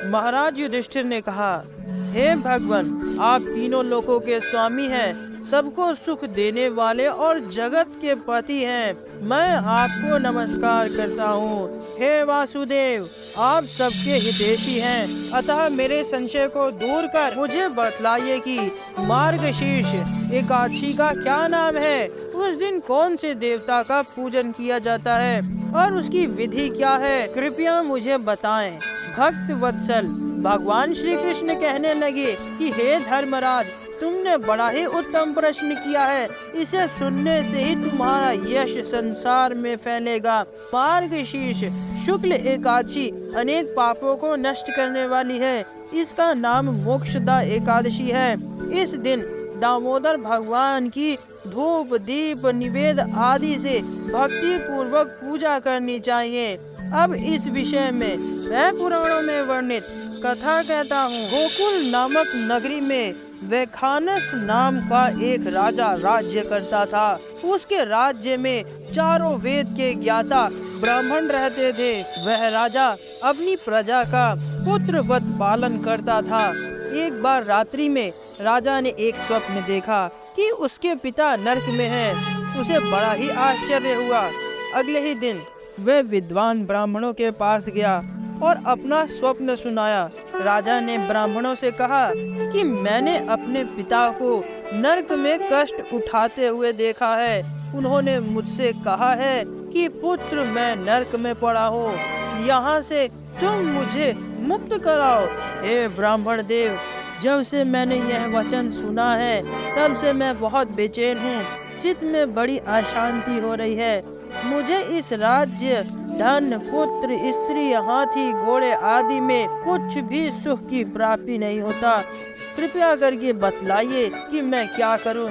महाराज युधिष्ठिर ने कहा, हे भगवान, आप तीनों लोकों के स्वामी हैं, सबको सुख देने वाले और जगत के पति हैं। मैं आपको नमस्कार करता हूँ। हे वासुदेव, आप सबके हितैषी हैं, अतः मेरे संशय को दूर कर मुझे बतलाइए कि मार्गशीर्ष एकादशी का क्या नाम है। उस दिन कौन से देवता का पूजन किया जाता है और उसकी विधि क्या है, कृपया मुझे बताएं। भक्त वत्सल भगवान श्री कृष्ण कहने लगे कि हे धर्मराज, तुमने बड़ा ही उत्तम प्रश्न किया है। इसे सुनने से ही तुम्हारा यश संसार में फैलेगा। मार्गशीर्ष शुक्ल एकादशी अनेक पापों को नष्ट करने वाली है। इसका नाम मोक्षदा एकादशी है। इस दिन दामोदर भगवान की धूप दीप निवेद आदि से भक्ति पूर्वक पूजा करनी चाहिए। अब इस विषय में मैं पुराणों में वर्णित कथा कहता हूँ। गोकुल नामक नगरी में वैखानस नाम का एक राजा राज्य करता था। उसके राज्य में चारों वेद के ज्ञाता ब्राह्मण रहते थे। वह राजा अपनी प्रजा का पुत्रवत पालन करता था। एक बार रात्रि में राजा ने एक स्वप्न देखा कि उसके पिता नरक में हैं। उसे बड़ा ही आश्चर्य हुआ। अगले ही दिन वह विद्वान ब्राह्मणों के पास गया और अपना स्वप्न सुनाया। राजा ने ब्राह्मणों से कहा कि मैंने अपने पिता को नरक में कष्ट उठाते हुए देखा है। उन्होंने मुझसे कहा है कि पुत्र, मैं नरक में पड़ा हूँ, यहाँ से तुम मुझे मुक्त कराओ। हे ब्राह्मण देव, जब से मैंने यह वचन सुना है तब से मैं बहुत बेचैन हूँ। चित्त में बड़ी अशांति हो रही है। मुझे इस राज्य, धन, पुत्र, स्त्री, हाथी, घोड़े आदि में कुछ भी सुख की प्राप्ति नहीं होता। कृपया करके बतलाइए कि मैं क्या करूं।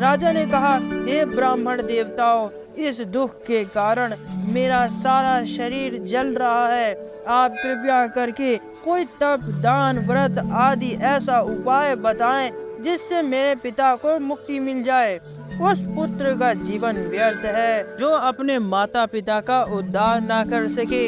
राजा ने कहा, हे ब्राह्मण देवताओं, इस दुख के कारण मेरा सारा शरीर जल रहा है। आप कृपया करके कोई तप, दान, व्रत आदि ऐसा उपाय बताएं जिससे मेरे पिता को मुक्ति मिल जाए। उस पुत्र का जीवन व्यर्थ है जो अपने माता पिता का उद्धार ना कर सके।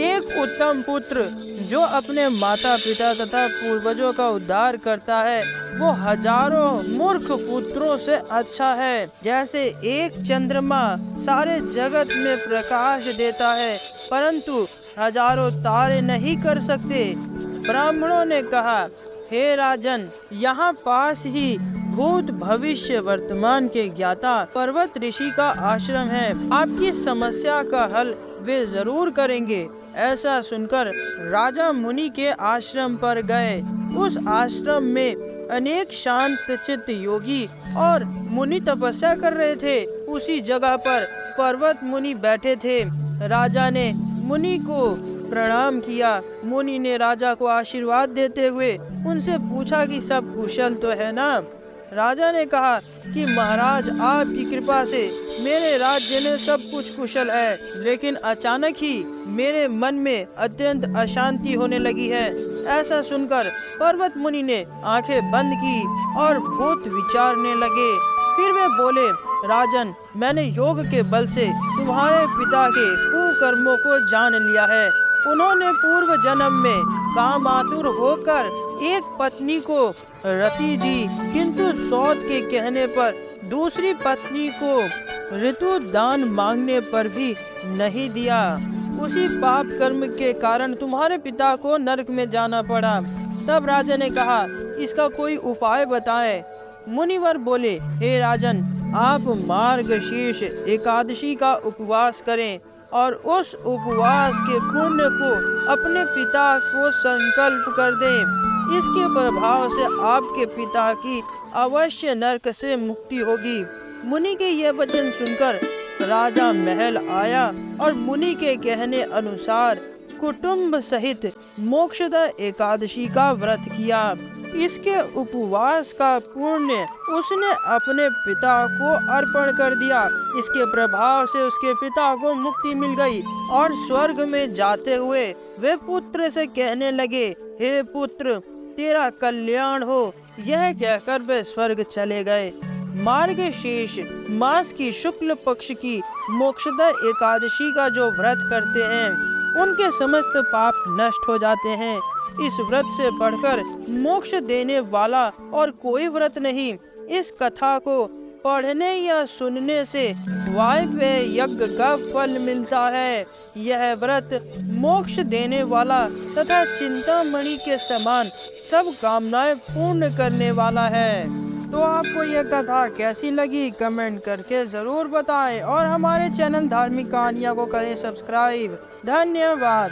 एक उत्तम पुत्र जो अपने माता पिता तथा पूर्वजों का उद्धार करता है वो हजारों मूर्ख पुत्रों से अच्छा है। जैसे एक चंद्रमा सारे जगत में प्रकाश देता है परंतु हजारों तारे नहीं कर सकते। ब्राह्मणों ने कहा, हे राजन, यहाँ पास ही भूत भविष्य वर्तमान के ज्ञाता पर्वत ऋषि का आश्रम है। आपकी समस्या का हल वे जरूर करेंगे। ऐसा सुनकर राजा मुनि के आश्रम पर गए। उस आश्रम में अनेक शांत चित्त योगी और मुनि तपस्या कर रहे थे। उसी जगह पर पर्वत मुनि बैठे थे। राजा ने मुनि को प्रणाम किया। मुनि ने राजा को आशीर्वाद देते हुए उनसे पूछा कि सब कुशल तो है ना। राजा ने कहा कि महाराज, आपकी कृपा से मेरे राज्य में सब कुछ कुशल है, लेकिन अचानक ही मेरे मन में अत्यंत अशांति होने लगी है। ऐसा सुनकर पर्वत मुनि ने आंखें बंद की और भूत विचारने लगे। फिर वे बोले, राजन, मैंने योग के बल से तुम्हारे पिता के कुकर्मों को जान लिया है। उन्होंने पूर्व जन्म में कामातुर होकर एक पत्नी को रति दी, किंतु सौत के कहने पर दूसरी पत्नी को ऋतु दान मांगने पर भी नहीं दिया। उसी पाप कर्म के कारण तुम्हारे पिता को नरक में जाना पड़ा। तब राजा ने कहा, इसका कोई उपाय बताएं। मुनिवर बोले, हे राजन, आप मार्गशीर्ष एकादशी का उपवास करें और उस उपवास के पुण्य को अपने पिता को संकल्प कर दें। इसके प्रभाव से आपके पिता की अवश्य नरक से मुक्ति होगी। मुनि के यह वचन सुनकर राजा महल आया और मुनि के कहने अनुसार कुटुंब सहित मोक्षदा एकादशी का व्रत किया। इसके उपवास का पुण्य उसने अपने पिता को अर्पण कर दिया। इसके प्रभाव से उसके पिता को मुक्ति मिल गई और स्वर्ग में जाते हुए वे पुत्र से कहने लगे, हे पुत्र, तेरा कल्याण हो। यह कहकर वे स्वर्ग चले गए। मार्गशीर्ष मास की शुक्ल पक्ष की मोक्षदा एकादशी का जो व्रत करते हैं उनके समस्त पाप नष्ट हो जाते हैं। इस व्रत से बढ़कर मोक्ष देने वाला और कोई व्रत नहीं। इस कथा को पढ़ने या सुनने से वायव्य यज्ञ का फल मिलता है। यह व्रत मोक्ष देने वाला तथा चिंतामणि के समान सब कामनाएं पूर्ण करने वाला है। तो आपको यह कथा कैसी लगी कमेंट करके ज़रूर बताएं और हमारे चैनल धार्मिक कहानियाँ को करें सब्सक्राइब। धन्यवाद।